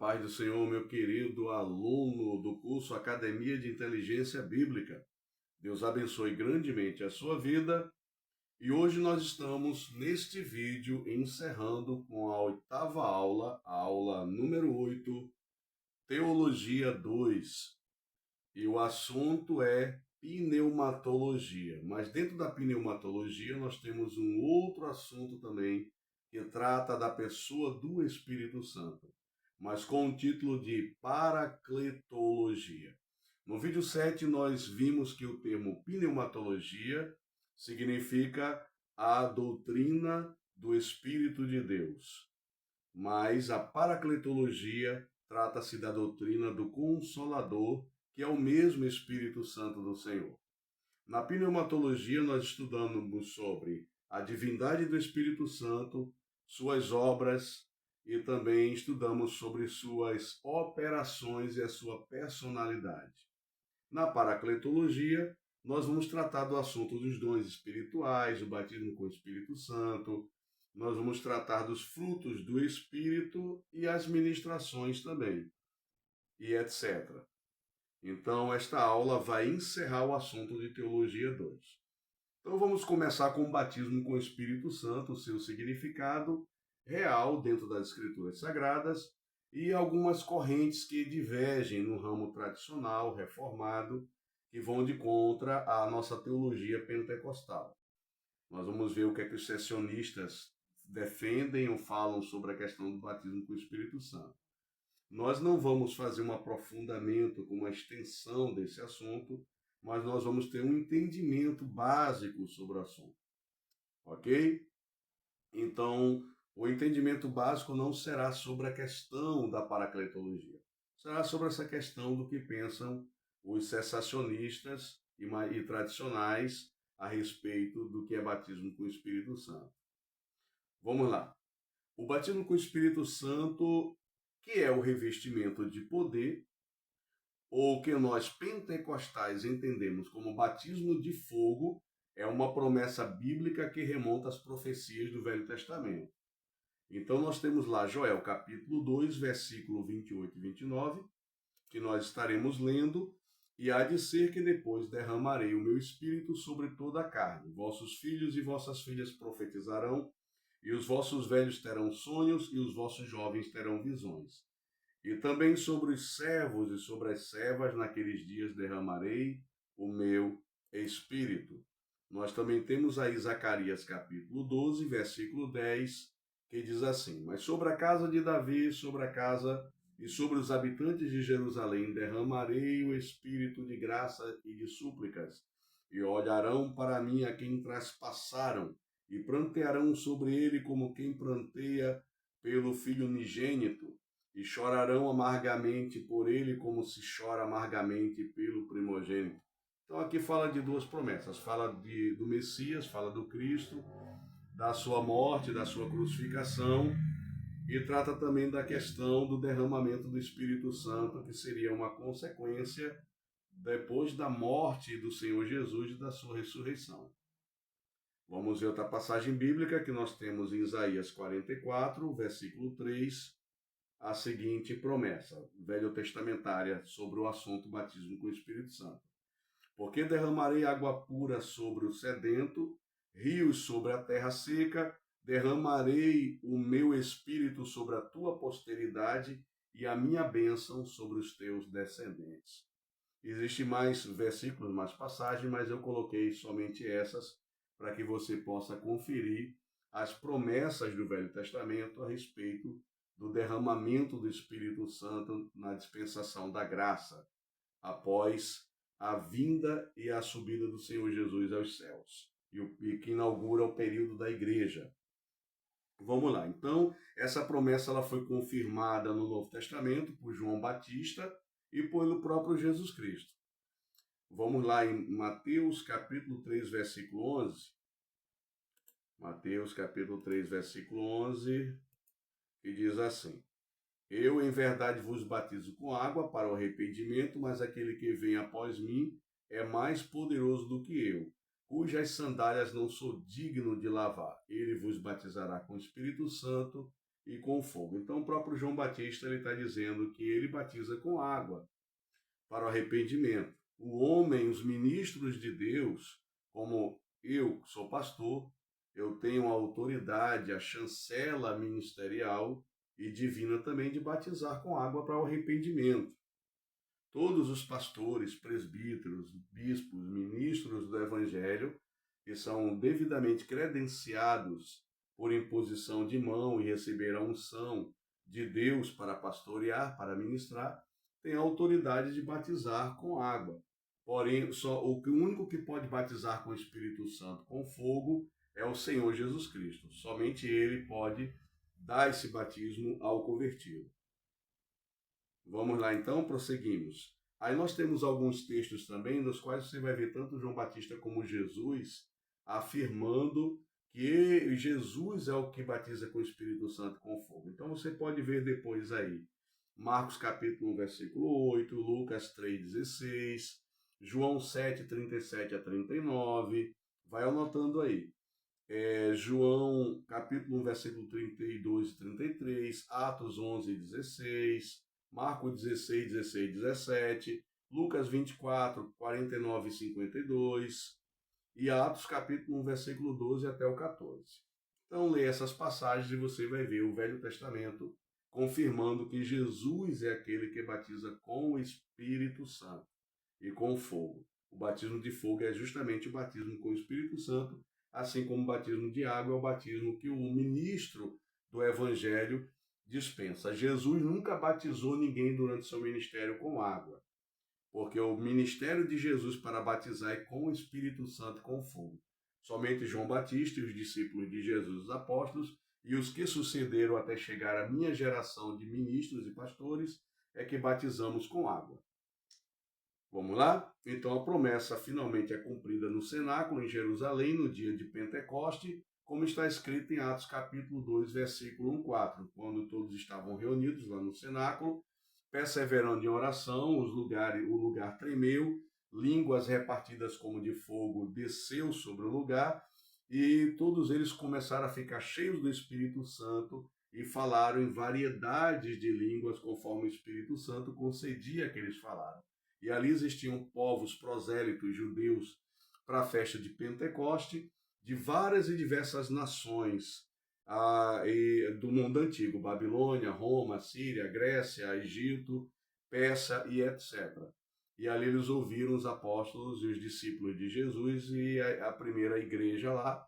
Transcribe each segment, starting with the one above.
paz do Senhor, meu querido aluno do curso Academia de Inteligência Bíblica. Deus abençoe grandemente a sua vida. E hoje nós estamos neste vídeo encerrando com a oitava aula, a aula número 8, Teologia 2. E o assunto é pneumatologia. Mas dentro da pneumatologia nós temos um outro assunto também que trata da pessoa do Espírito Santo, mas com o título de paracletologia. No vídeo 7 nós vimos que o termo pneumatologia significa a doutrina do Espírito de Deus, mas a paracletologia trata-se da doutrina do Consolador, que é o mesmo Espírito Santo do Senhor. Na pneumatologia nós estudamos sobre a divindade do Espírito Santo, suas obras, e também estudamos sobre suas operações e a sua personalidade. Na paracletologia, nós vamos tratar do assunto dos dons espirituais, o batismo com o Espírito Santo, nós vamos tratar dos frutos do Espírito e as ministrações também, e etc. Então, esta aula vai encerrar o assunto de Teologia 2. Então, vamos começar com o batismo com o Espírito Santo, o seu significado real dentro das Escrituras Sagradas e algumas correntes que divergem no ramo tradicional, reformado, que vão de contra a nossa teologia pentecostal. Nós vamos ver o que é que os sessionistas defendem ou falam sobre a questão do batismo com o Espírito Santo. Nós não vamos fazer um aprofundamento com uma extensão desse assunto, mas nós vamos ter um entendimento básico sobre o assunto, ok? Então, o entendimento básico não será sobre a questão da paracletologia, será sobre essa questão do que pensam os cessacionistas e tradicionais a respeito do que é batismo com o Espírito Santo. Vamos lá. O batismo com o Espírito Santo, que é o revestimento de poder, ou que nós pentecostais entendemos como batismo de fogo, é uma promessa bíblica que remonta às profecias do Velho Testamento. Então nós temos lá Joel capítulo 2, versículo 28 e 29, que nós estaremos lendo, e há de ser que depois derramarei o meu espírito sobre toda a carne. Vossos filhos e vossas filhas profetizarão, e os vossos velhos terão sonhos, e os vossos jovens terão visões. E também sobre os servos e sobre as servas naqueles dias derramarei o meu espírito. Nós também temos aí Zacarias capítulo 12, versículo 10, que diz assim: Mas sobre a casa de Davi, sobre a casa e sobre os habitantes de Jerusalém derramarei o espírito de graça e de súplicas, e olharão para mim a quem traspassaram, e prantearão sobre ele como quem pranteia pelo filho unigênito, e chorarão amargamente por ele como se chora amargamente pelo primogênito. Então aqui fala de duas promessas, fala do Messias, fala do Cristo, da sua morte, da sua crucificação, e trata também da questão do derramamento do Espírito Santo, que seria uma consequência depois da morte do Senhor Jesus e da sua ressurreição. Vamos ver outra passagem bíblica que nós temos em Isaías 44, versículo 3, a seguinte promessa, velho-testamentária, sobre o assunto batismo com o Espírito Santo. Porque derramarei água pura sobre o sedento, rios sobre a terra seca, derramarei o meu espírito sobre a tua posteridade e a minha bênção sobre os teus descendentes. Existem mais versículos, mais passagens, mas eu coloquei somente essas para que você possa conferir as promessas do Velho Testamento a respeito do derramamento do Espírito Santo na dispensação da graça, após a vinda e a subida do Senhor Jesus aos céus, e que inaugura o período da igreja. Vamos lá, então, essa promessa ela foi confirmada no Novo Testamento por João Batista e pelo próprio Jesus Cristo. Vamos lá em Mateus capítulo 3, versículo 11. Mateus capítulo 3, versículo 11, que diz assim: Eu em verdade vos batizo com água para o arrependimento, mas aquele que vem após mim é mais poderoso do que eu, cujas sandálias não sou digno de lavar. Ele vos batizará com o Espírito Santo e com fogo. Então o próprio João Batista ele está dizendo que ele batiza com água para o arrependimento. O homem, os ministros de Deus, como eu, que sou pastor, eu tenho a autoridade, a chancela ministerial e divina também de batizar com água para o arrependimento. Todos os pastores, presbíteros, bispos, ministros do Evangelho, que são devidamente credenciados por imposição de mão e receber a unção de Deus para pastorear, para ministrar, têm a autoridade de batizar com água. Porém, o único que pode batizar com o Espírito Santo com fogo é o Senhor Jesus Cristo. Somente Ele pode dar esse batismo ao convertido. Vamos lá então, prosseguimos. Aí nós temos alguns textos também, nos quais você vai ver tanto João Batista como Jesus afirmando que Jesus é o que batiza com o Espírito Santo com fogo. Então você pode ver depois aí, Marcos capítulo 1, versículo 8, Lucas 3,16, João 7, 37 a 39, vai anotando aí. João capítulo 1, versículo 32 e 33, Atos 11, 16, Marcos 16, 16, 17, Lucas 24, 49 e 52, e Atos capítulo 1, versículo 12 até o 14. Então lê essas passagens e você vai ver o Velho Testamento confirmando que Jesus é aquele que batiza com o Espírito Santo e com fogo. O batismo de fogo é justamente o batismo com o Espírito Santo, assim como o batismo de água é o batismo que o ministro do Evangelho dispensa. Jesus nunca batizou ninguém durante seu ministério com água, porque o ministério de Jesus para batizar é com o Espírito Santo com fogo. Somente João Batista e os discípulos de Jesus, os apóstolos, e os que sucederam até chegar à minha geração de ministros e pastores, é que batizamos com água. Vamos lá? Então a promessa finalmente é cumprida no cenáculo em Jerusalém no dia de Pentecoste, como está escrito em Atos capítulo 2, versículo 1, 4, quando todos estavam reunidos lá no cenáculo, perseverando em oração, o lugar tremeu, línguas repartidas como de fogo desceu sobre o lugar, e todos eles começaram a ficar cheios do Espírito Santo e falaram em variedades de línguas conforme o Espírito Santo concedia que eles falaram. E ali existiam povos prosélitos judeus para a festa de Pentecoste, de várias e diversas nações do mundo antigo, Babilônia, Roma, Síria, Grécia, Egito, Pérsia e etc. E ali eles ouviram os apóstolos e os discípulos de Jesus e a primeira igreja lá,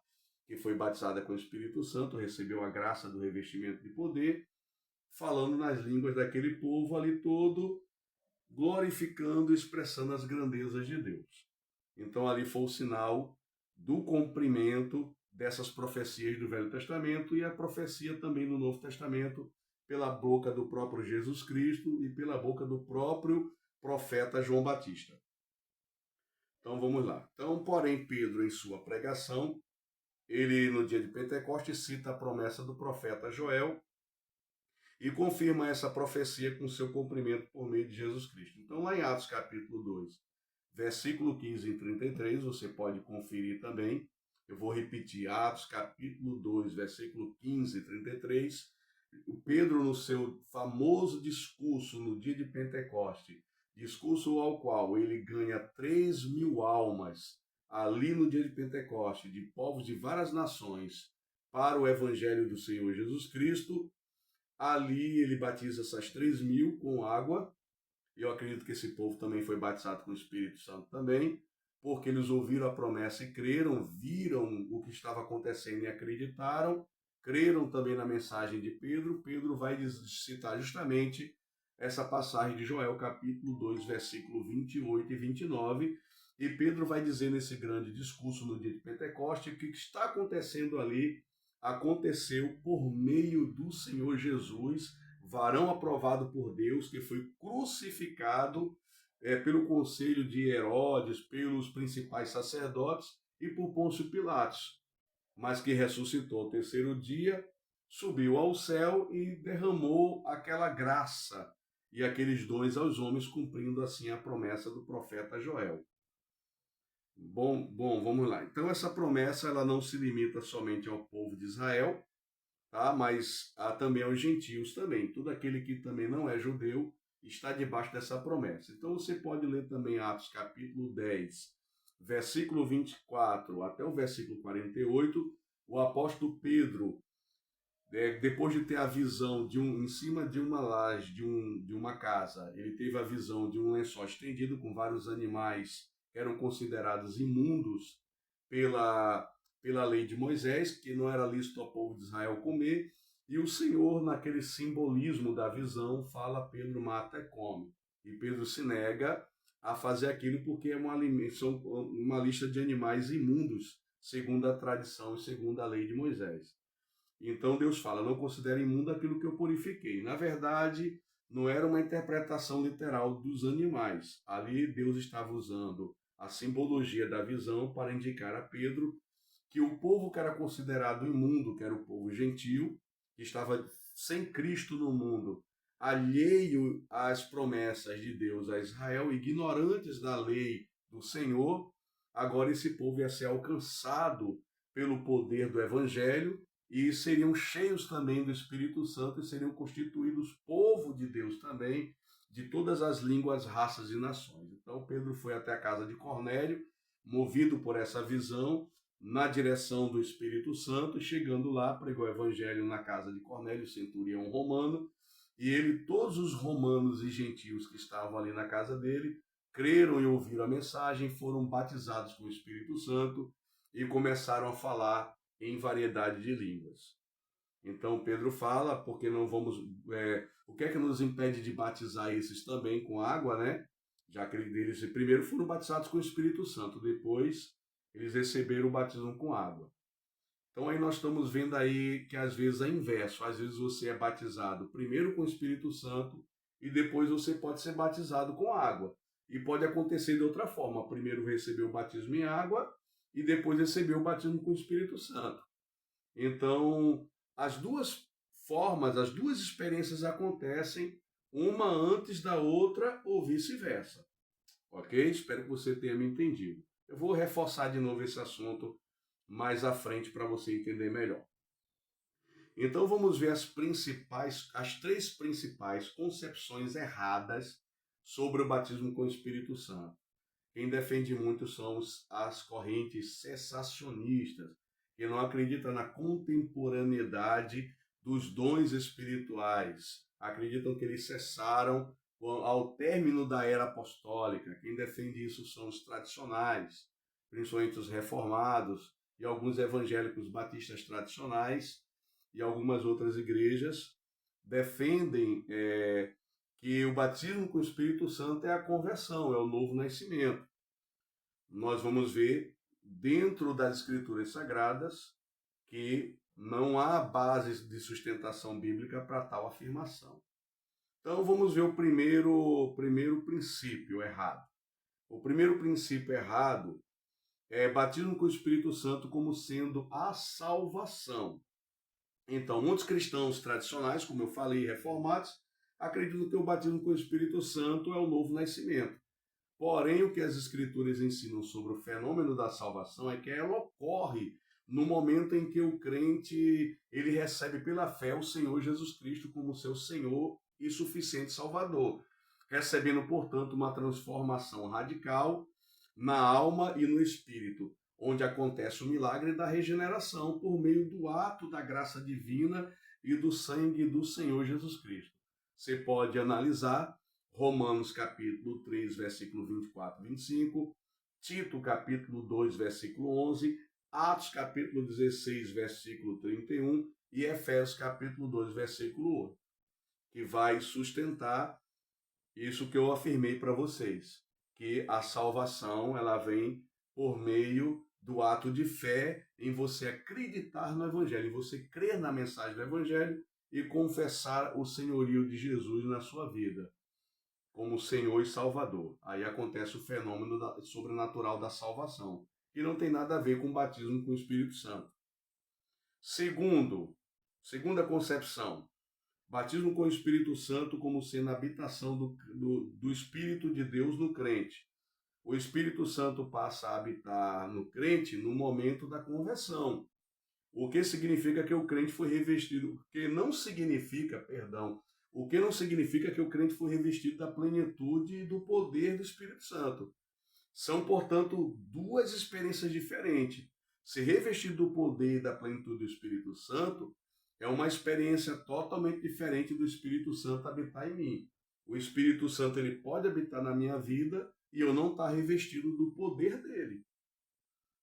que foi batizada com o Espírito Santo, recebeu a graça do revestimento de poder, falando nas línguas daquele povo ali todo, glorificando e expressando as grandezas de Deus. Então ali foi o sinal do cumprimento dessas profecias do Velho Testamento e a profecia também no Novo Testamento pela boca do próprio Jesus Cristo e pela boca do próprio profeta João Batista. Então vamos lá. Então, porém, Pedro, em sua pregação, ele no dia de Pentecostes cita a promessa do profeta Joel e confirma essa profecia com seu cumprimento por meio de Jesus Cristo. Então, lá em Atos capítulo 2, versículo 15 e 33, você pode conferir também. Eu vou repetir, Atos capítulo 2, versículo 15 e 33. O Pedro, no seu famoso discurso no dia de Pentecoste, discurso ao qual ele ganha 3.000 almas ali no dia de Pentecoste, de povos de várias nações, para o evangelho do Senhor Jesus Cristo. Ali ele batiza essas 3.000 com água, e eu acredito que esse povo também foi batizado com o Espírito Santo também, porque eles ouviram a promessa e creram, viram o que estava acontecendo e acreditaram, creram também na mensagem de Pedro. Pedro vai citar justamente essa passagem de Joel, capítulo 2, versículo 28 e 29, e Pedro vai dizer nesse grande discurso no dia de Pentecoste que o que está acontecendo ali aconteceu por meio do Senhor Jesus, varão aprovado por Deus, que foi crucificado pelo conselho de Herodes, pelos principais sacerdotes e por Pôncio Pilatos, mas que ressuscitou ao terceiro dia, subiu ao céu e derramou aquela graça e aqueles dons aos homens, cumprindo assim a promessa do profeta Joel. Bom, vamos lá. Então essa promessa ela não se limita somente ao povo de Israel, tá? Mas há também aos gentios também. Todo aquele que também não é judeu está debaixo dessa promessa. Então você pode ler também Atos capítulo 10, versículo 24 até o versículo 48, o apóstolo Pedro, depois de ter a visão em cima de uma laje, de uma casa, ele teve a visão de um lençol estendido com vários animais que eram considerados imundos pela, pela lei de Moisés, que não era lícito ao povo de Israel comer, e o Senhor, naquele simbolismo da visão, fala: Pedro, mata e come. E Pedro se nega a fazer aquilo porque é uma lista de animais imundos, segundo a tradição e segundo a lei de Moisés. Então Deus fala: não considere imundo aquilo que eu purifiquei. Na verdade, não era uma interpretação literal dos animais. Ali Deus estava usando a simbologia da visão para indicar a Pedro que o povo que era considerado imundo, que era o povo gentil, que estava sem Cristo no mundo, alheio às promessas de Deus a Israel, ignorantes da lei do Senhor, agora esse povo ia ser alcançado pelo poder do Evangelho e seriam cheios também do Espírito Santo e seriam constituídos povo de Deus também, de todas as línguas, raças e nações. Então Pedro foi até a casa de Cornélio, movido por essa visão, na direção do Espírito Santo, e chegando lá, pregou o evangelho na casa de Cornélio, centurião romano, e ele, todos os romanos e gentios que estavam ali na casa dele, creram e ouviram a mensagem, foram batizados com o Espírito Santo e começaram a falar em variedade de línguas. Então Pedro fala, porque não vamos... o que é que nos impede de batizar esses também com água, né? Já que eles primeiro foram batizados com o Espírito Santo, depois eles receberam o batismo com água. Então aí nós estamos vendo aí que às vezes é inverso. Às vezes você é batizado primeiro com o Espírito Santo e depois você pode ser batizado com água. E pode acontecer de outra forma. Primeiro recebeu o batismo em água e depois recebeu o batismo com o Espírito Santo. Então, as duas formas, as duas experiências acontecem, uma antes da outra ou vice-versa. Ok? Espero que você tenha me entendido. Eu vou reforçar de novo esse assunto mais à frente para você entender melhor. Então vamos ver as três principais concepções erradas sobre o batismo com o Espírito Santo. Quem defende muito são as correntes cessacionistas, que não acreditam na contemporaneidade dos dons espirituais. Acreditam que eles cessaram ao término da era apostólica. Quem defende isso são os tradicionais, principalmente os reformados e alguns evangélicos batistas tradicionais e algumas outras igrejas defendem que o batismo com o Espírito Santo é a conversão, é o novo nascimento. Nós vamos ver dentro das Escrituras Sagradas que não há bases de sustentação bíblica para tal afirmação. Então vamos ver o primeiro princípio errado. O primeiro princípio errado é batismo com o Espírito Santo como sendo a salvação. Então, muitos cristãos tradicionais, como eu falei, reformados, acreditam que o batismo com o Espírito Santo é o novo nascimento. Porém, o que as Escrituras ensinam sobre o fenômeno da salvação é que ela ocorre no momento em que o crente ele recebe pela fé o Senhor Jesus Cristo como seu Senhor e suficiente Salvador, recebendo, portanto, uma transformação radical na alma e no espírito, onde acontece o milagre da regeneração por meio do ato da graça divina e do sangue do Senhor Jesus Cristo. Você pode analisar Romanos capítulo 3, versículo 24 e 25, Tito capítulo 2, versículo 11, Atos capítulo 16, versículo 31 e Efésios capítulo 2, versículo 8, que vai sustentar isso que eu afirmei para vocês, que a salvação ela vem por meio do ato de fé em você acreditar no Evangelho, em você crer na mensagem do Evangelho e confessar o senhorio de Jesus na sua vida como Senhor e Salvador. Aí acontece o fenômeno sobrenatural da salvação, que não tem nada a ver com o batismo com o Espírito Santo. Segunda concepção, batismo com o Espírito Santo como sendo a habitação do Espírito de Deus no crente. O Espírito Santo passa a habitar no crente no momento da conversão. O que significa que o crente foi revestido, o que não significa que o crente foi revestido da plenitude e do poder do Espírito Santo. São, portanto, duas experiências diferentes. Ser revestido do poder e da plenitude do Espírito Santo é uma experiência totalmente diferente do Espírito Santo habitar em mim. O Espírito Santo ele pode habitar na minha vida e eu não estar revestido do poder dele.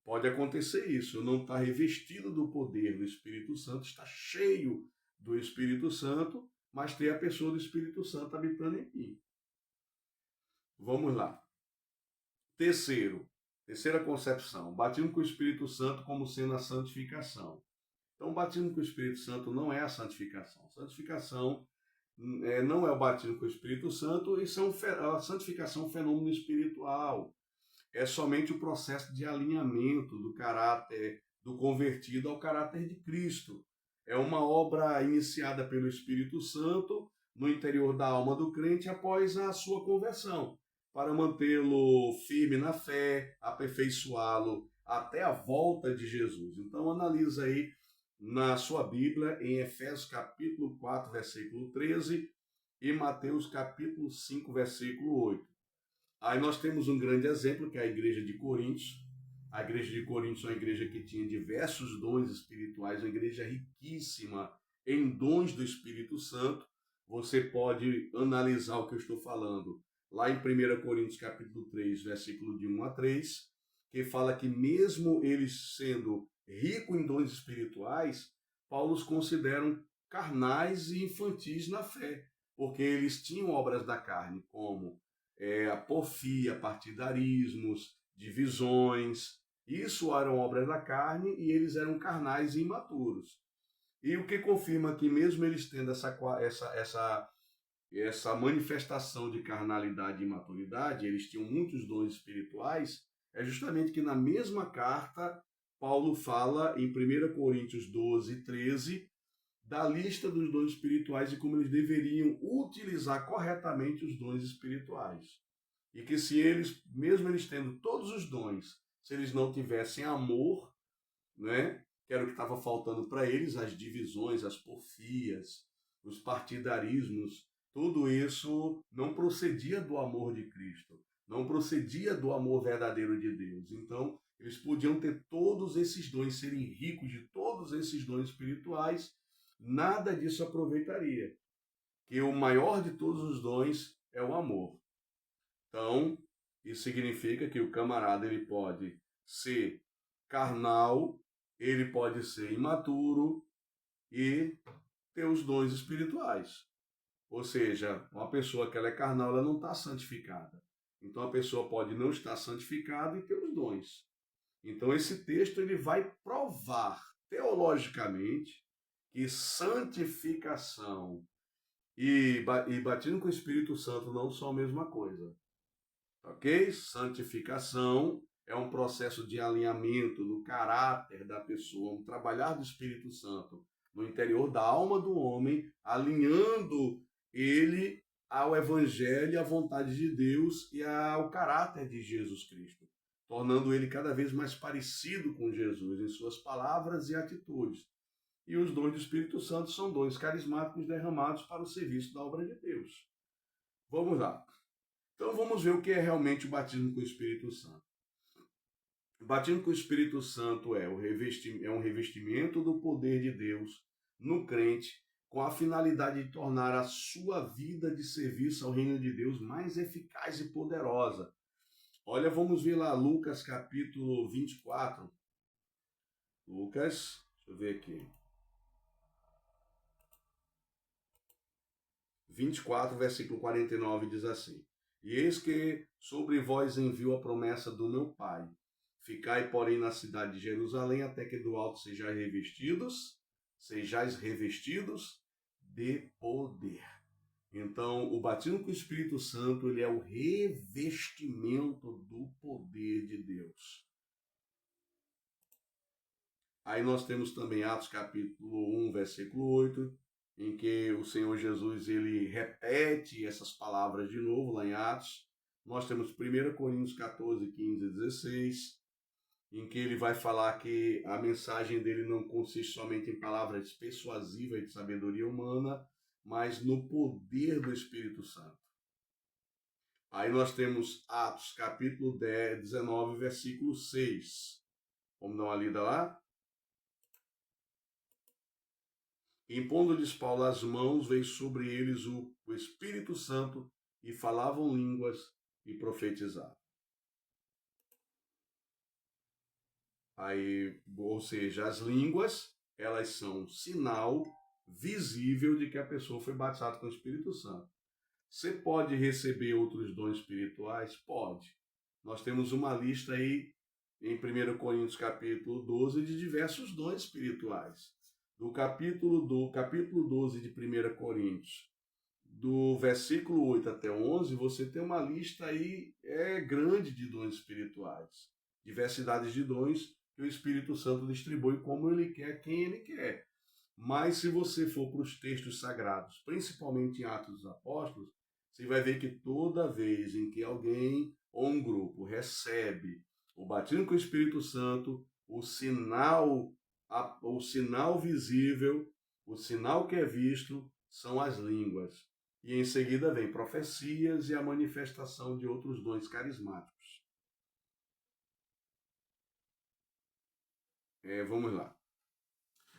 Pode acontecer isso, eu não estar revestido do poder do Espírito Santo, estar cheio do Espírito Santo, mas ter a pessoa do Espírito Santo habitando em mim. Vamos lá. Terceira concepção, batismo com o Espírito Santo como sendo a santificação. Então, o batismo com o Espírito Santo não é a santificação. Santificação não é o batismo com o Espírito Santo, isso é a santificação é um fenômeno espiritual. É somente o processo de alinhamento do caráter do convertido ao caráter de Cristo. É uma obra iniciada pelo Espírito Santo no interior da alma do crente após a sua conversão, para mantê-lo firme na fé, aperfeiçoá-lo até a volta de Jesus. Então, analisa aí na sua Bíblia, em Efésios capítulo 4, versículo 13, e Mateus capítulo 5, versículo 8. Aí nós temos um grande exemplo, que é a igreja de Coríntios. A igreja de Coríntios é uma igreja que tinha diversos dons espirituais, uma igreja riquíssima em dons do Espírito Santo. Você pode analisar o que eu estou falando lá em 1 Coríntios capítulo 3, versículo de 1 a 3, que fala que mesmo eles sendo ricos em dons espirituais, Paulo os considera carnais e infantis na fé, porque eles tinham obras da carne, como a porfia, partidarismos, divisões. Isso eram obras da carne e eles eram carnais e imaturos. E o que confirma que mesmo eles tendo essa manifestação de carnalidade e imaturidade, eles tinham muitos dons espirituais, é justamente que na mesma carta, Paulo fala em 1 Coríntios 12, 13, da lista dos dons espirituais e como eles deveriam utilizar corretamente os dons espirituais. E que se eles, mesmo eles tendo todos os dons, se eles não tivessem amor, né, que era o que estava faltando para eles, as divisões, as porfias, os partidarismos, tudo isso não procedia do amor de Cristo, não procedia do amor verdadeiro de Deus. Então, eles podiam ter todos esses dons, serem ricos de todos esses dons espirituais, nada disso aproveitaria. Que o maior de todos os dons é o amor. Então, isso significa que o camarada ele pode ser carnal, ele pode ser imaturo e ter os dons espirituais. Ou seja, uma pessoa que ela é carnal, ela não está santificada. Então, a pessoa pode não estar santificada e ter os dons. Então, esse texto ele vai provar teologicamente que santificação e batismo com o Espírito Santo não são a mesma coisa. Ok? Santificação é um processo de alinhamento do caráter da pessoa, um trabalhar do Espírito Santo no interior da alma do homem, alinhando ele ao Evangelho, à vontade de Deus e ao caráter de Jesus Cristo, tornando ele cada vez mais parecido com Jesus em suas palavras e atitudes. E os dons do Espírito Santo são dons carismáticos derramados para o serviço da obra de Deus. Vamos lá. Então vamos ver o que é realmente o batismo com o Espírito Santo. O batismo com o Espírito Santo é um revestimento do poder de Deus no crente, com a finalidade de tornar a sua vida de serviço ao reino de Deus mais eficaz e poderosa. Olha, vamos ver lá Lucas capítulo 24. Lucas, deixa eu ver aqui. 24, versículo 49 diz assim: E eis que sobre vós envio a promessa do meu Pai. Ficai, porém, na cidade de Jerusalém, até que do alto sejais revestidos de poder. Então, o batismo com o Espírito Santo, ele é o revestimento do poder de Deus. Aí nós temos também Atos capítulo 1, versículo 8, em que o Senhor Jesus ele repete essas palavras de novo lá em Atos. Nós temos 1 Coríntios 14, 15 e 16. em que ele vai falar que a mensagem dele não consiste somente em palavras persuasivas de sabedoria humana, mas no poder do Espírito Santo. Aí nós temos Atos, capítulo 19, versículo 6. Vamos dar uma lida lá? Impondo-lhes Paulo as mãos, veio sobre eles o Espírito Santo e falavam línguas e profetizavam. Aí, ou seja, as línguas, elas são um sinal visível de que a pessoa foi batizada com o Espírito Santo. Você pode receber outros dons espirituais? Pode. Nós temos uma lista aí em 1 Coríntios capítulo 12 de diversos dons espirituais. Do capítulo 12 de 1 Coríntios, do versículo 8 até 11, você tem uma lista aí grande de dons espirituais. Diversidades de dons que o Espírito Santo distribui como ele quer, quem ele quer. Mas se você for para os textos sagrados, principalmente em Atos dos Apóstolos, você vai ver que toda vez em que alguém ou um grupo recebe o batismo com o Espírito Santo, o sinal visível, o sinal que é visto, são as línguas. E em seguida vem profecias e a manifestação de outros dons carismáticos. Vamos lá.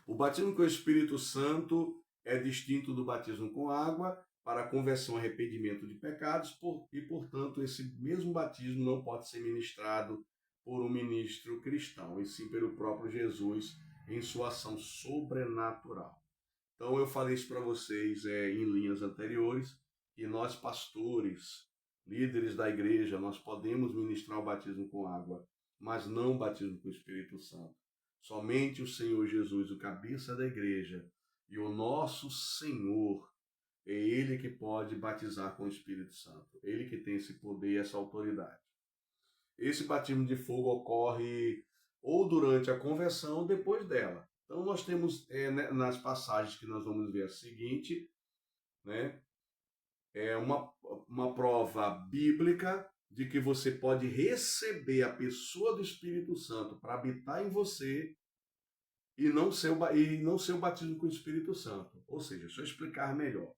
O batismo com o Espírito Santo é distinto do batismo com água para a conversão e arrependimento de pecados e, portanto, esse mesmo batismo não pode ser ministrado por um ministro cristão, e sim pelo próprio Jesus em sua ação sobrenatural. Então, eu falei isso para vocês em linhas anteriores, que nós pastores, líderes da igreja, nós podemos ministrar o batismo com água, mas não o batismo com o Espírito Santo. Somente o Senhor Jesus, o cabeça da igreja, e o nosso Senhor, é Ele que pode batizar com o Espírito Santo. Ele que tem esse poder e essa autoridade. Esse batismo de fogo ocorre ou durante a conversão ou depois dela. Então nós temos nas passagens que nós vamos ver a seguinte, né, uma prova bíblica de que você pode receber a pessoa do Espírito Santo para habitar em você e não ser o batismo com o Espírito Santo. Ou seja, deixa eu explicar melhor.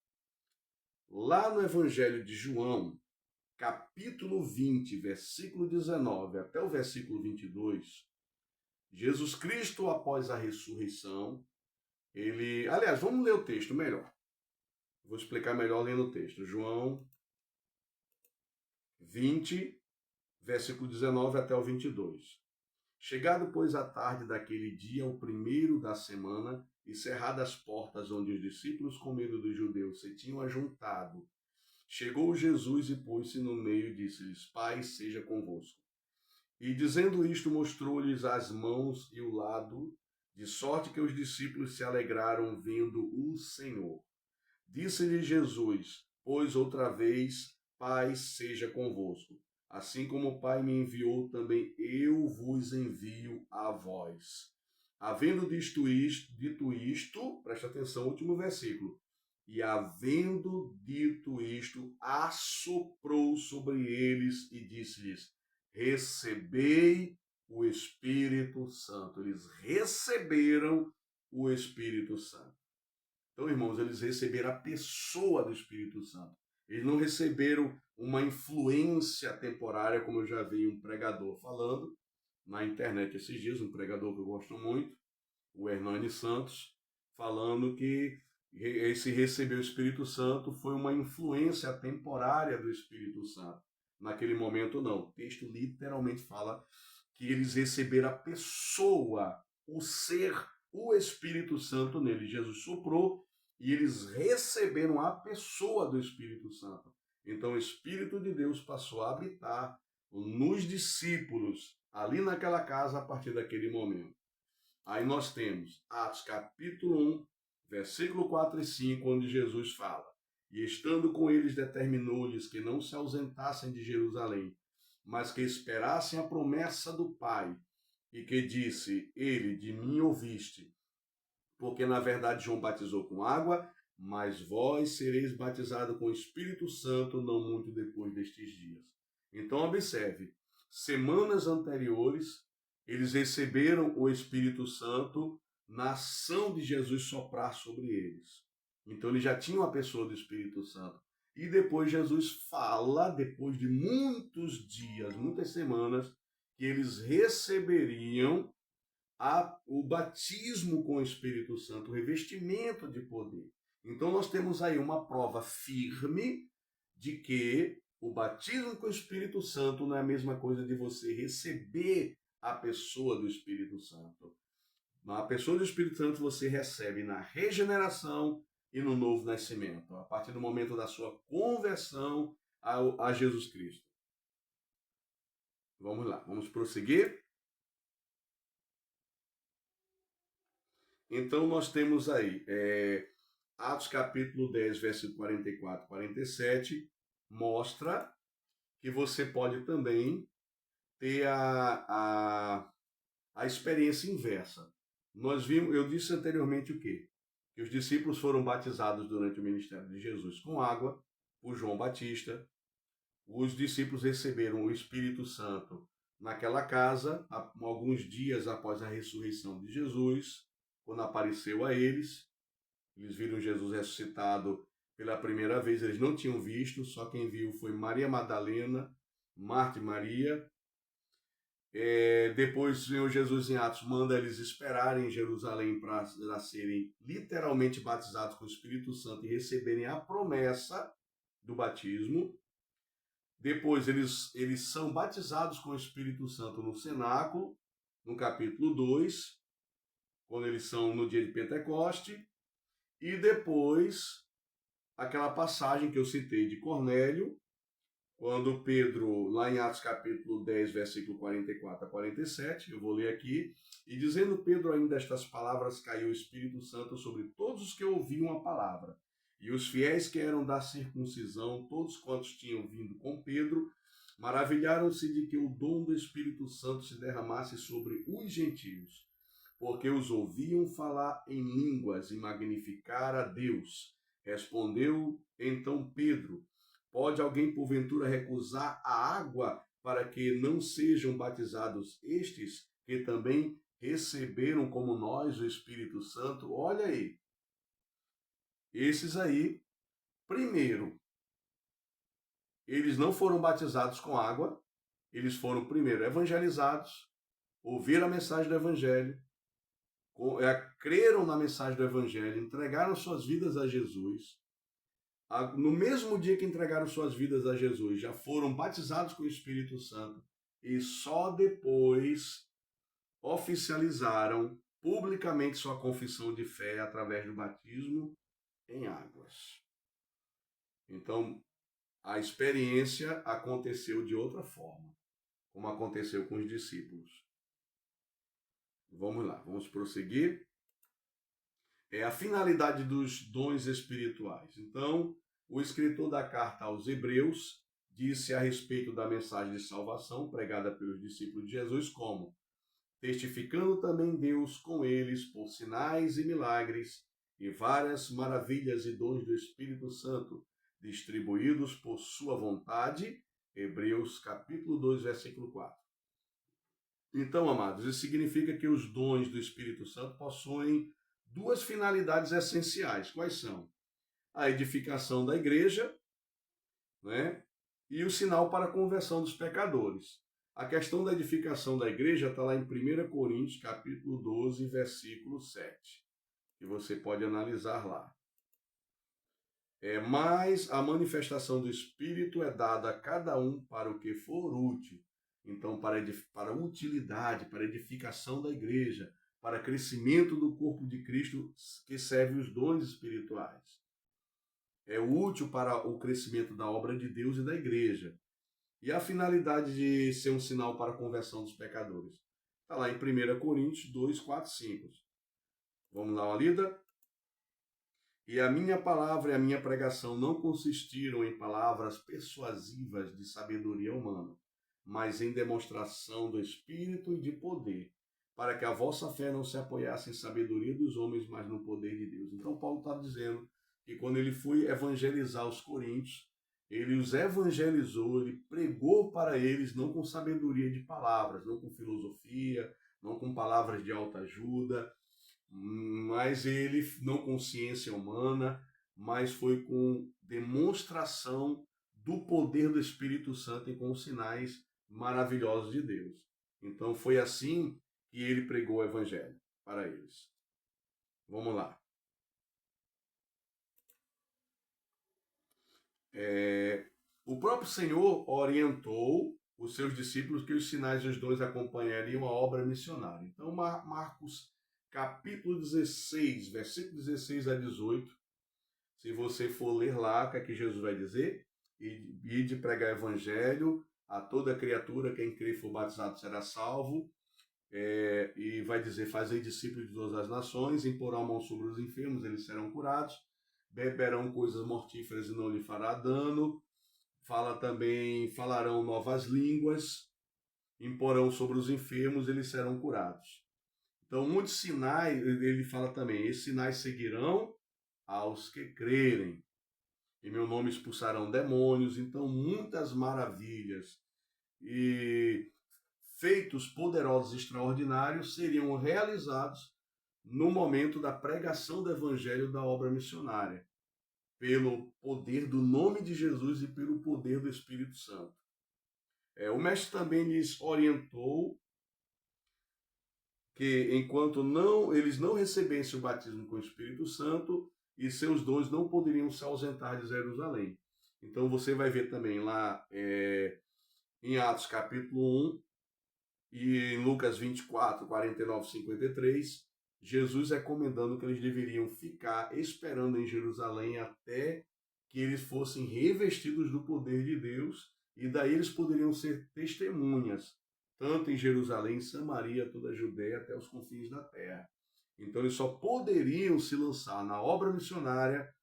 Lá no Evangelho de João, capítulo 20, versículo 19 até o versículo 22, Jesus Cristo, após a ressurreição, aliás, vamos ler o texto melhor. Vou explicar melhor lendo o texto. João 20, versículo 19 até o 22. Chegado, pois, a tarde daquele dia, o primeiro da semana, e cerradas as portas onde os discípulos, com medo dos judeus, se tinham ajuntado, chegou Jesus e pôs-se no meio e disse-lhes: Paz seja convosco. E dizendo isto, mostrou-lhes as mãos e o lado, de sorte que os discípulos se alegraram vendo o Senhor. Disse-lhe Jesus: Pois outra vez, paz seja convosco. Assim como o Pai me enviou, também eu vos envio a vós. Havendo dito isto, presta atenção, último versículo. E havendo dito isto, assoprou sobre eles e disse-lhes: Recebei o Espírito Santo. Eles receberam o Espírito Santo. Então, irmãos, eles receberam a pessoa do Espírito Santo. Eles não receberam uma influência temporária, como eu já vi um pregador falando na internet esses dias, um pregador que eu gosto muito, o Hernani Santos, falando que esse receber o Espírito Santo foi uma influência temporária do Espírito Santo. Naquele momento, não. O texto literalmente fala que eles receberam a pessoa, o ser, o Espírito Santo nele. Jesus soprou e eles receberam a pessoa do Espírito Santo. Então o Espírito de Deus passou a habitar nos discípulos, ali naquela casa, a partir daquele momento. Aí nós temos Atos capítulo 1, versículo 4 e 5, onde Jesus fala: E estando com eles, determinou-lhes que não se ausentassem de Jerusalém, mas que esperassem a promessa do Pai, e que disse ele: De mim ouviste, porque na verdade João batizou com água, mas vós sereis batizados com o Espírito Santo não muito depois destes dias. Então observe, semanas anteriores, Eles receberam o Espírito Santo na ação de Jesus soprar sobre eles. Então eles já tinham a pessoa do Espírito Santo. E depois Jesus fala, depois de muitos dias, muitas semanas, que eles receberiam o batismo com o Espírito Santo, o revestimento de poder. Então nós temos aí uma prova firme de que o batismo com o Espírito Santo não é a mesma coisa de você receber a pessoa do Espírito Santo. A pessoa do Espírito Santo você recebe na regeneração e no novo nascimento, a partir do momento da sua conversão a Jesus Cristo. Vamos lá, vamos prosseguir. Então nós temos aí Atos capítulo 10, versículo 44 e 47, mostra que você pode também ter a experiência inversa. Eu disse anteriormente o quê? Que os discípulos foram batizados durante o ministério de Jesus com água, por João Batista. Os discípulos receberam o Espírito Santo naquela casa, alguns dias após a ressurreição de Jesus, quando apareceu a eles. Eles viram Jesus ressuscitado pela primeira vez, eles não tinham visto, só quem viu foi Maria Madalena, Marta e Maria. Depois o Senhor Jesus em Atos manda eles esperarem em Jerusalém para serem literalmente batizados com o Espírito Santo e receberem a promessa do batismo. Depois eles são batizados com o Espírito Santo no cenáculo, no capítulo 2, quando eles são no dia de Pentecoste. E depois aquela passagem que eu citei de Cornélio, quando Pedro, lá em Atos capítulo 10, versículo 44 a 47, eu vou ler aqui, e dizendo Pedro ainda estas palavras, caiu o Espírito Santo sobre todos os que ouviam a palavra. E os fiéis que eram da circuncisão, todos quantos tinham vindo com Pedro, maravilharam-se de que o dom do Espírito Santo se derramasse sobre os gentios, porque os ouviam falar em línguas e magnificar a Deus. Respondeu então Pedro: pode alguém porventura recusar a água para que não sejam batizados estes que também receberam como nós o Espírito Santo? Olha aí. Esses aí, primeiro, eles não foram batizados com água, eles foram primeiro evangelizados, ouviram a mensagem do Evangelho, creram na mensagem do Evangelho, entregaram suas vidas a Jesus. No mesmo dia que entregaram suas vidas a Jesus, já foram batizados com o Espírito Santo e só depois oficializaram publicamente sua confissão de fé através do batismo em águas. Então, a experiência aconteceu de outra forma, como aconteceu com os discípulos. Vamos lá, vamos prosseguir. A finalidade dos dons espirituais. Então, o escritor da carta aos Hebreus disse a respeito da mensagem de salvação pregada pelos discípulos de Jesus como: testificando também Deus com eles por sinais e milagres e várias maravilhas e dons do Espírito Santo, distribuídos por sua vontade. Hebreus capítulo 2, versículo 4. Então, amados, isso significa que os dons do Espírito Santo possuem duas finalidades essenciais. Quais são? A edificação da igreja, né? E o sinal para a conversão dos pecadores. A questão da edificação da igreja está lá em 1 Coríntios, capítulo 12, versículo 7, que você pode analisar lá. Mas a manifestação do Espírito é dada a cada um para o que for útil. Então, para utilidade, para edificação da igreja, para crescimento do corpo de Cristo, que serve os dons espirituais. É útil para o crescimento da obra de Deus e da igreja. E a finalidade de ser um sinal para a conversão dos pecadores? Está lá em 1 Coríntios 2, 4, 5. Vamos lá, uma lida? E a minha palavra e a minha pregação não consistiram em palavras persuasivas de sabedoria humana, mas em demonstração do Espírito e de poder, para que a vossa fé não se apoiasse em sabedoria dos homens, mas no poder de Deus. Então Paulo está dizendo que quando ele foi evangelizar os coríntios, ele os evangelizou, ele pregou para eles não com sabedoria de palavras, não com filosofia, não com palavras de autoajuda, mas ele não com ciência humana, mas foi com demonstração do poder do Espírito Santo e com os sinais maravilhosos de Deus. Então foi assim que ele pregou o evangelho para eles. Vamos lá. O próprio Senhor orientou os seus discípulos que os sinais e os dons acompanhariam a obra missionária. Então, Marcos capítulo 16, versículo 16 a 18, se você for ler lá, o que é que Jesus vai dizer? E de pregar evangelho a toda criatura, quem crer e for batizado será salvo, e vai dizer, fazei discípulos de todas as nações, imporão a mão sobre os enfermos, eles serão curados, beberão coisas mortíferas e não lhe fará dano, fala também, falarão novas línguas, imporão sobre os enfermos, eles serão curados. Então, muitos sinais, ele fala também, esses sinais seguirão aos que crerem. Em meu nome expulsarão demônios. Então, muitas maravilhas e feitos poderosos e extraordinários seriam realizados no momento da pregação do evangelho da obra missionária, pelo poder do nome de Jesus e pelo poder do Espírito Santo. O mestre também lhes orientou que enquanto eles não recebessem o batismo com o Espírito Santo, e seus dons não poderiam se ausentar de Jerusalém. Então você vai ver também lá em Atos capítulo 1 e em Lucas 24, 49, 53, Jesus recomendando que eles deveriam ficar esperando em Jerusalém até que eles fossem revestidos do poder de Deus, e daí eles poderiam ser testemunhas, tanto em Jerusalém, Samaria, toda a Judéia, até os confins da terra. Então eles só poderiam se lançar na obra missionária,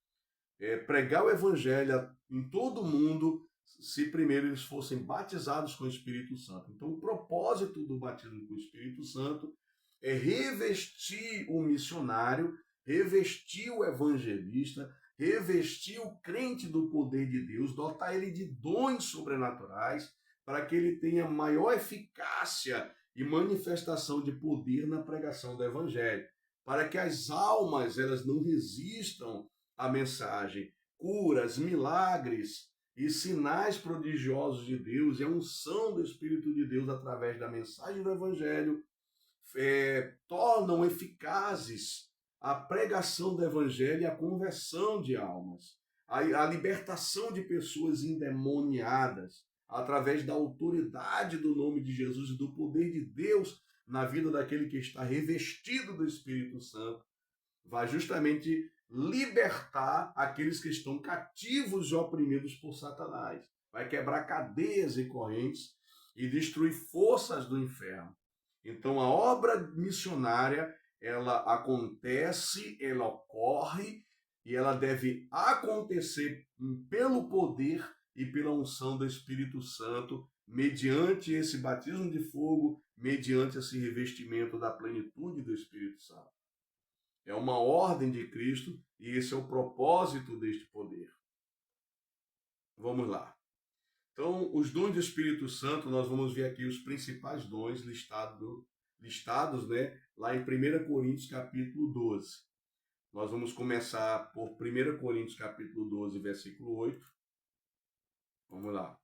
pregar o evangelho em todo o mundo, se primeiro eles fossem batizados com o Espírito Santo. Então o propósito do batismo com o Espírito Santo é revestir o missionário, revestir o evangelista, revestir o crente do poder de Deus, dotar ele de dons sobrenaturais, para que ele tenha maior eficácia e manifestação de poder na pregação do evangelho, para que as almas elas não resistam à mensagem. Curas, milagres e sinais prodigiosos de Deus e a unção do Espírito de Deus através da mensagem do evangelho tornam eficazes a pregação do evangelho e a conversão de almas, a libertação de pessoas endemoniadas, através da autoridade do nome de Jesus e do poder de Deus na vida daquele que está revestido do Espírito Santo, vai justamente libertar aqueles que estão cativos e oprimidos por Satanás. Vai quebrar cadeias e correntes e destruir forças do inferno. Então a obra missionária, ela acontece, ela ocorre e ela deve acontecer pelo poder e pela unção do Espírito Santo, mediante esse batismo de fogo, mediante esse revestimento da plenitude do Espírito Santo. É uma ordem de Cristo e esse é o propósito deste poder. Vamos lá. Então, os dons do Espírito Santo, nós vamos ver aqui os principais dons listados, né, lá em 1 Coríntios capítulo 12. Nós vamos começar por 1 Coríntios capítulo 12, versículo 8. Vamos lá.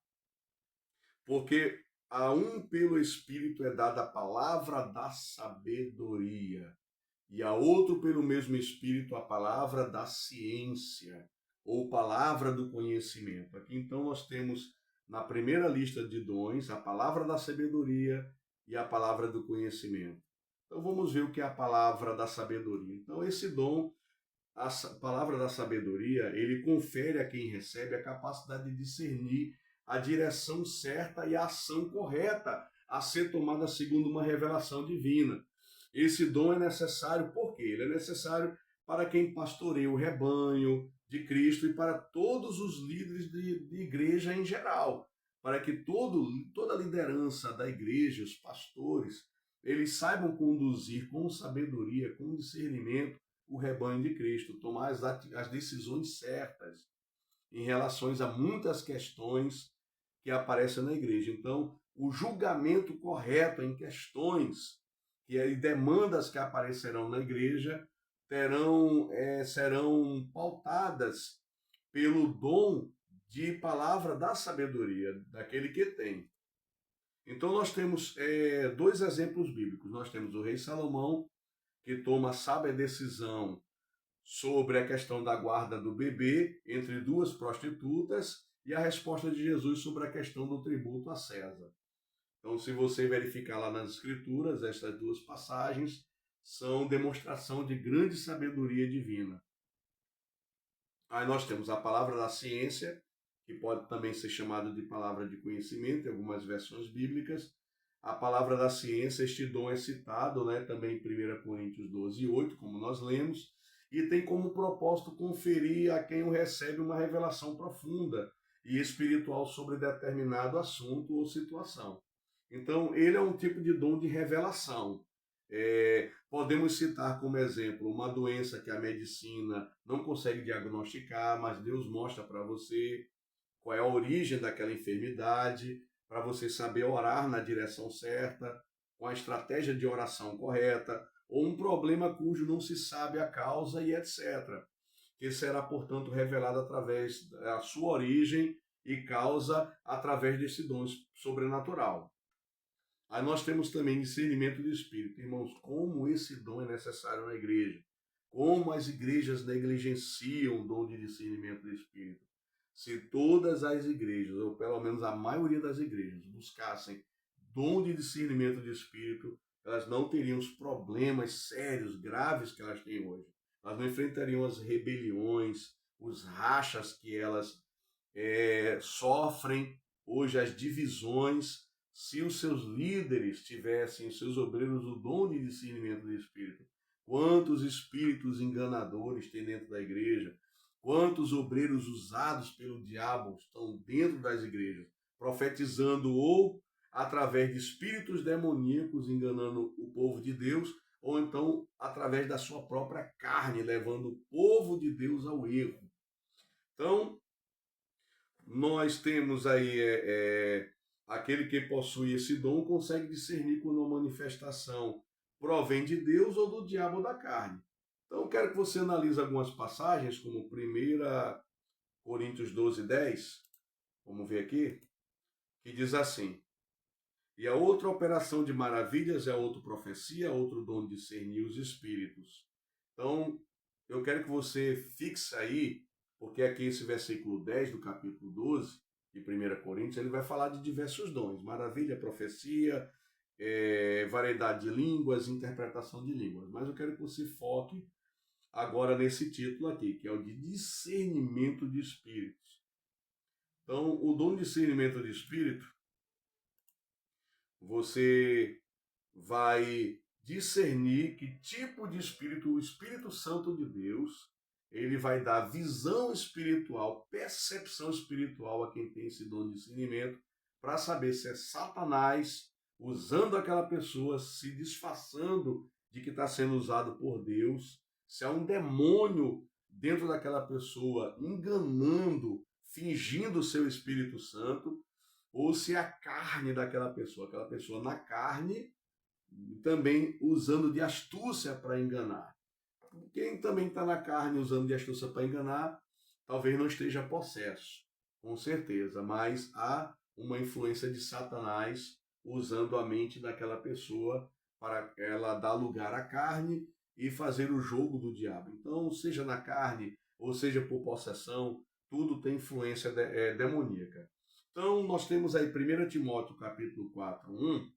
Porque a um pelo Espírito é dada a palavra da sabedoria, e a outro pelo mesmo Espírito a palavra da ciência, ou palavra do conhecimento. Aqui então nós temos na primeira lista de dons a palavra da sabedoria e a palavra do conhecimento. Então vamos ver o que é a palavra da sabedoria. Então esse dom, a palavra da sabedoria, ele confere a quem recebe a capacidade de discernir a direção certa e a ação correta a ser tomada segundo uma revelação divina. Esse dom é necessário, por quê? Ele é necessário para quem pastoreia o rebanho de Cristo e para todos os líderes de igreja em geral, para que toda a liderança da igreja, os pastores, eles saibam conduzir com sabedoria, com discernimento, o rebanho de Cristo, tomar as decisões certas. em relação a muitas questões que aparecem na igreja. Então, o julgamento correto em questões e demandas que aparecerão na igreja serão pautadas pelo dom de palavra da sabedoria, daquele que tem. Então nós temos dois exemplos bíblicos. Nós temos o rei Salomão, que toma a sábia decisão sobre a questão da guarda do bebê entre duas prostitutas e a resposta de Jesus sobre a questão do tributo a César. Então, se você verificar lá nas Escrituras, estas duas passagens são demonstração de grande sabedoria divina. Aí nós temos a palavra da ciência, que pode também ser chamada de palavra de conhecimento em algumas versões bíblicas. A palavra da ciência, este dom é citado, também em 1 Coríntios 12:8, como nós lemos, e tem como propósito conferir a quem o recebe uma revelação profunda e espiritual sobre determinado assunto ou situação. Então, ele é um tipo de dom de revelação. Podemos citar como exemplo uma doença que a medicina não consegue diagnosticar, mas Deus mostra para você qual é a origem daquela enfermidade, para você saber orar na direção certa, com a estratégia de oração correta, ou um problema cujo não se sabe a causa e etc. Que será, portanto, revelado através da sua origem e causa através desse dom sobrenatural. Aí nós temos também discernimento de espírito. Irmãos, como esse dom é necessário na igreja. Como as igrejas negligenciam o dom de discernimento de espírito. Se todas as igrejas, ou pelo menos a maioria das igrejas, buscassem dom de discernimento de espírito, elas não teriam os problemas sérios, graves que elas têm hoje. Elas não enfrentariam as rebeliões, os rachas que elas sofrem hoje, as divisões. Se os seus líderes tivessem, os seus obreiros, o dom de discernimento de espírito, quantos espíritos enganadores tem dentro da igreja, quantos obreiros usados pelo diabo estão dentro das igrejas, profetizando ou através de espíritos demoníacos enganando o povo de Deus, ou então através da sua própria carne, levando o povo de Deus ao erro. Então, nós temos aí aquele que possui esse dom consegue discernir quando uma manifestação provém de Deus ou do diabo ou da carne. Então, eu quero que você analise algumas passagens, como 1 Coríntios 12:10, vamos ver aqui, que diz assim: e a outra operação de maravilhas é a outra profecia, outro dom de discernir os espíritos. Então, eu quero que você fixe aí, porque aqui esse versículo 10 do capítulo 12 de 1 Coríntios, ele vai falar de diversos dons: maravilha, profecia, variedade de línguas, interpretação de línguas. Mas eu quero que você foque agora nesse título aqui, que é o de discernimento de espíritos. Então, o dom de discernimento de espírito, você vai discernir que tipo de espírito, o Espírito Santo de Deus, ele vai dar visão espiritual, percepção espiritual a quem tem esse dom de discernimento, para saber se é Satanás usando aquela pessoa, se disfarçando de que está sendo usado por Deus, se é um demônio dentro daquela pessoa enganando, fingindo o seu Espírito Santo, ou se é a carne daquela pessoa, aquela pessoa na carne, também usando de astúcia para enganar. Quem também está na carne usando de astúcia para enganar, talvez não esteja possesso, com certeza, mas há uma influência de Satanás usando a mente daquela pessoa para ela dar lugar à carne e fazer o jogo do diabo. Então, seja na carne ou seja por possessão, tudo tem influência demoníaca. Então, nós temos aí 1 Timóteo capítulo 4:1,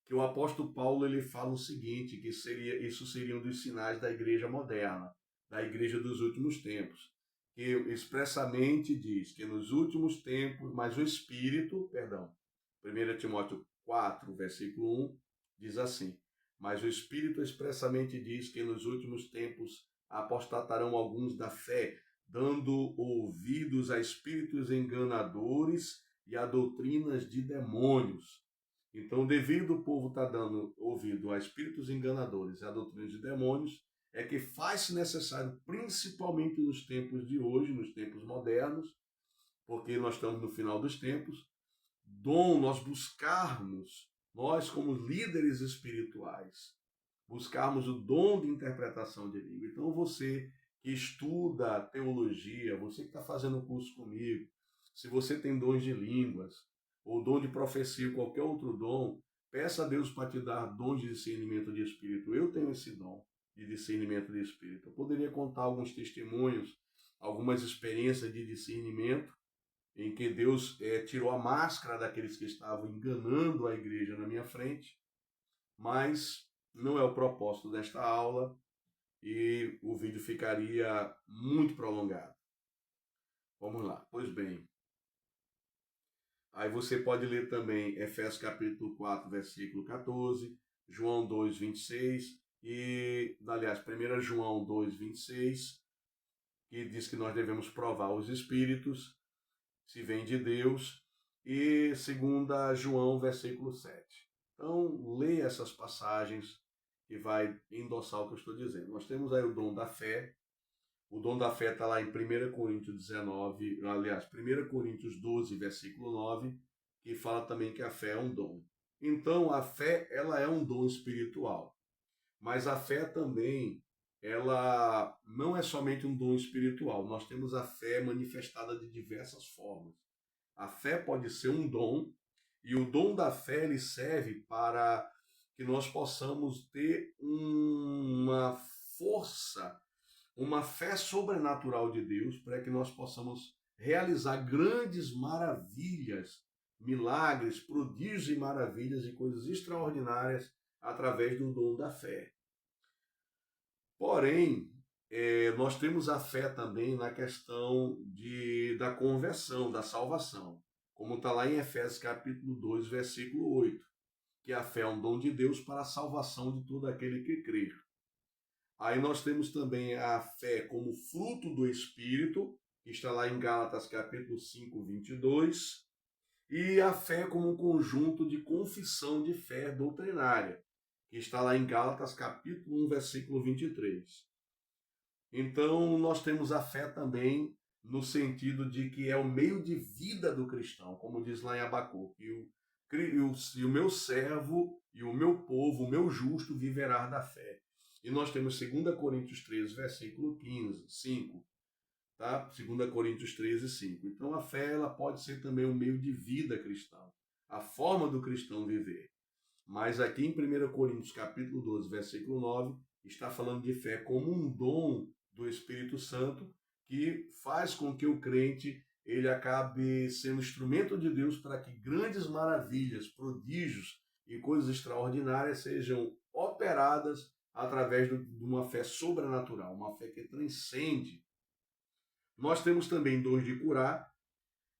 que o apóstolo Paulo ele fala o seguinte, que isso seria um dos sinais da igreja moderna, da igreja dos últimos tempos, que expressamente diz que nos últimos tempos, mas o Espírito, 1 Timóteo 4, versículo 1, diz assim: mas o Espírito expressamente diz que nos últimos tempos apostatarão alguns da fé, dando ouvidos a espíritos enganadores e a doutrinas de demônios. Então, devido o povo estar dando ouvido a espíritos enganadores e a doutrinas de demônios, é que faz-se necessário, principalmente nos tempos de hoje, nos tempos modernos, porque nós estamos no final dos tempos. Dom, nós buscarmos, nós como líderes espirituais, buscarmos o dom de interpretação de língua. Então você que estuda teologia, você que está fazendo curso comigo, se você tem dons de línguas, ou dom de profecia, ou qualquer outro dom, peça a Deus para te dar dons de discernimento de espírito. Eu tenho esse dom de discernimento de espírito. Eu poderia contar alguns testemunhos, algumas experiências de discernimento, em que Deus tirou a máscara daqueles que estavam enganando a igreja na minha frente, mas não é o propósito desta aula e o vídeo ficaria muito prolongado. Vamos lá. Pois bem, aí você pode ler também Efésios capítulo 4, versículo 14, João 2, 26 e, aliás, 1 João 2, 26, que diz que nós devemos provar os espíritos, se vem de Deus, e 2 João, versículo 7. Então, leia essas passagens que vai endossar o que eu estou dizendo. Nós temos aí o dom da fé. O dom da fé está lá em 1 Coríntios 19, aliás, 1 Coríntios 12, versículo 9, que fala também que a fé é um dom. Então, a fé, ela é um dom espiritual. Mas a fé também, ela não é somente um dom espiritual. Nós temos a fé manifestada de diversas formas. A fé pode ser um dom, e o dom da fé ele serve para que nós possamos ter uma força, uma fé sobrenatural de Deus, para que nós possamos realizar grandes maravilhas, milagres, prodígios e maravilhas e coisas extraordinárias através do dom da fé. Porém, nós temos a fé também na questão da conversão, da salvação, como está lá em Efésios capítulo 2, versículo 8, que a fé é um dom de Deus para a salvação de todo aquele que crer. Aí nós temos também a fé como fruto do Espírito, que está lá em Gálatas capítulo 5, 22, e a fé como um conjunto de confissão de fé doutrinária, que está lá em Gálatas capítulo 1, versículo 23. Então, nós temos a fé também no sentido de que é o meio de vida do cristão, como diz lá em Abacuque, e o meu servo e o meu povo, o meu justo, viverá da fé. E nós temos 2 Coríntios 13, versículo 15, 5. Tá? 2 Coríntios 13, 5. Então, a fé ela pode ser também um meio de vida cristão, a forma do cristão viver. Mas aqui em 1 Coríntios capítulo 12, versículo 9, está falando de fé como um dom do Espírito Santo que faz com que o crente ele acabe sendo instrumento de Deus para que grandes maravilhas, prodígios e coisas extraordinárias sejam operadas através de uma fé sobrenatural, uma fé que transcende. Nós temos também dons de curar,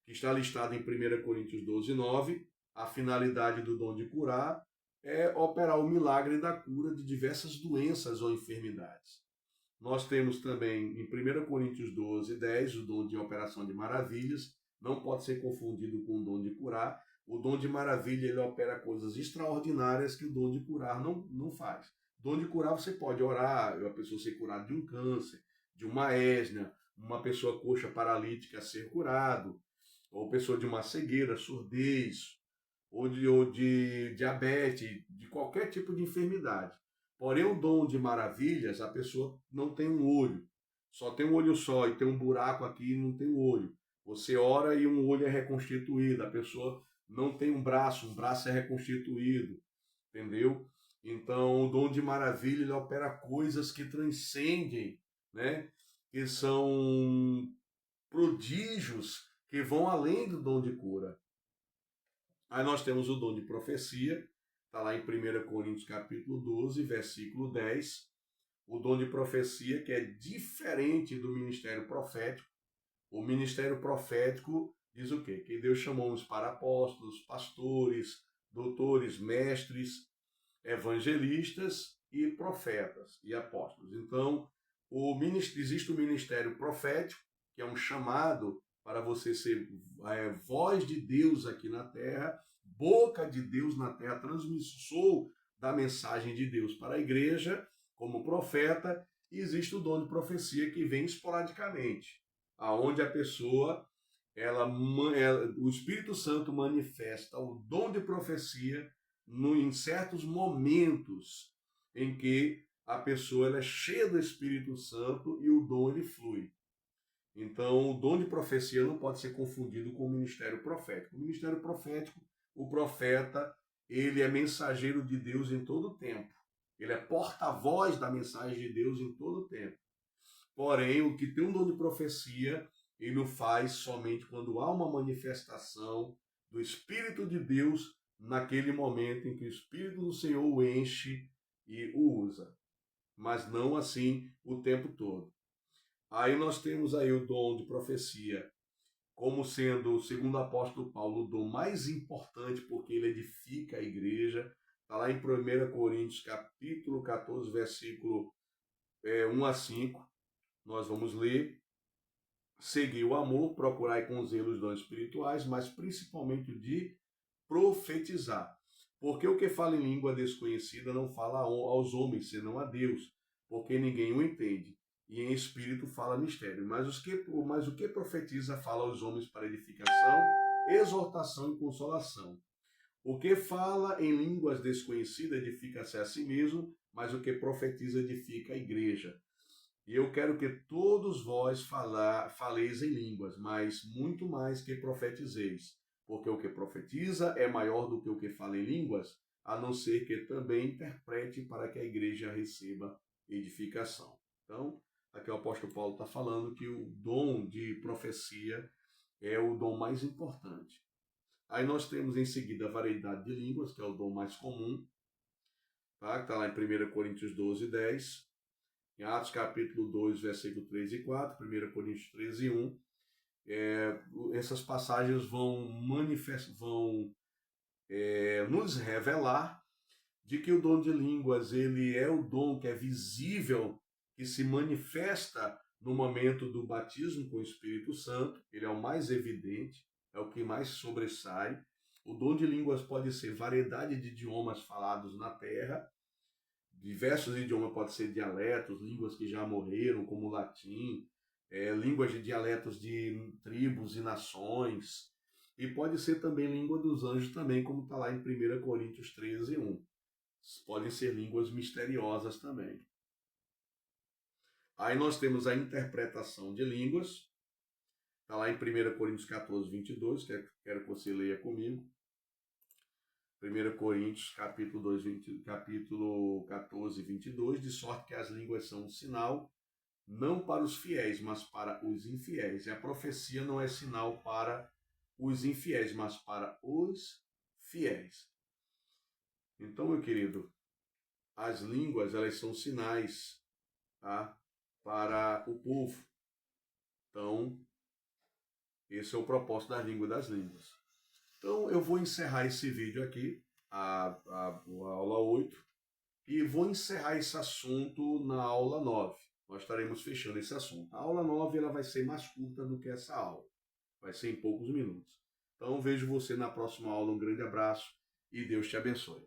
que está listado em 1 Coríntios 12, 9. A finalidade do dom de curar é operar o milagre da cura de diversas doenças ou enfermidades. Nós temos também em 1 Coríntios 12, 10, o dom de operação de maravilhas, não pode ser confundido com o dom de curar. O dom de maravilha ele opera coisas extraordinárias que o dom de curar não faz. O dom de curar você pode orar, a pessoa ser curada de um câncer, de uma hérnia, uma pessoa coxa paralítica ser curado, ou pessoa de uma cegueira, surdez, ou de diabetes, de qualquer tipo de enfermidade. Porém, o dom de maravilhas, a pessoa não tem um olho, só tem um olho só e tem um buraco aqui e não tem um olho. Você ora e um olho é reconstituído, a pessoa não tem um braço é reconstituído, entendeu? Então, o dom de maravilha, ele opera coisas que transcendem, né? Que são prodígios que vão além do dom de cura. Aí nós temos o dom de profecia, está lá em 1 Coríntios capítulo 12, versículo 10. O dom de profecia que é diferente do ministério profético. O ministério profético diz o quê? Que Deus chamou uns para apóstolos, pastores, doutores, mestres, evangelistas e profetas e apóstolos. Então, existe o ministério profético, que é um chamado para você ser voz de Deus aqui na terra, boca de Deus na terra, transmissor da mensagem de Deus para a igreja, como profeta, e existe o dom de profecia que vem esporadicamente, aonde a pessoa o Espírito Santo manifesta o dom de profecia em certos momentos em que a pessoa ela é cheia do Espírito Santo e o dom ele flui. Então, o dom de profecia não pode ser confundido com o ministério profético. O ministério profético, o profeta, ele é mensageiro de Deus em todo o tempo. Ele é porta-voz da mensagem de Deus em todo o tempo. Porém, o que tem um dom de profecia, ele o faz somente quando há uma manifestação do Espírito de Deus naquele momento em que o Espírito do Senhor o enche e o usa. Mas não assim o tempo todo. Aí nós temos aí o dom de profecia como sendo, segundo o apóstolo Paulo, o dom mais importante porque ele edifica a igreja. Está lá em 1 Coríntios capítulo 14, versículo 1 a 5. Nós vamos ler. Seguir o amor, procurai com zelo os dons espirituais, mas principalmente o de profetizar. Porque o que fala em língua desconhecida não fala aos homens, senão a Deus, porque ninguém o entende. E em espírito fala mistério. Mas o que profetiza fala aos homens para edificação, exortação e consolação. O que fala em línguas desconhecidas edifica-se a si mesmo, mas o que profetiza edifica a igreja. E eu quero que todos vós faleis em línguas, mas muito mais que profetizeis, porque o que profetiza é maior do que o que fala em línguas, a não ser que também interprete para que a igreja receba edificação. Então, aqui o apóstolo Paulo está falando que o dom de profecia é o dom mais importante. Aí nós temos em seguida a variedade de línguas, que é o dom mais comum, tá? Que está lá em 1 Coríntios 12, 10. Em Atos capítulo 2, versículo 3 e 4, 1 Coríntios 13 e 1, essas passagens vão nos revelar de que o dom de línguas ele é o dom que é visível, que se manifesta no momento do batismo com o Espírito Santo, ele é o mais evidente, é o que mais sobressai. O dom de línguas pode ser variedade de idiomas falados na terra. Diversos idiomas, pode ser dialetos, línguas que já morreram, como o latim, línguas de dialetos de tribos e nações, e pode ser também língua dos anjos também, como está lá em 1 Coríntios 13, 1. Podem ser línguas misteriosas também. Aí nós temos a interpretação de línguas, está lá em 1 Coríntios 14, 22, quero que você leia comigo. 1 Coríntios, capítulo 14, 22, de sorte que as línguas são um sinal, não para os fiéis, mas para os infiéis. E a profecia não é sinal para os infiéis, mas para os fiéis. Então, meu querido, as línguas, elas são sinais, tá, para o povo. Então, esse é o propósito da língua das línguas. Então, eu vou encerrar esse vídeo aqui, a aula 8, e vou encerrar esse assunto na aula 9. Nós estaremos fechando esse assunto. A aula 9 ela vai ser mais curta do que essa aula. Vai ser em poucos minutos. Então, vejo você na próxima aula. Um grande abraço e Deus te abençoe.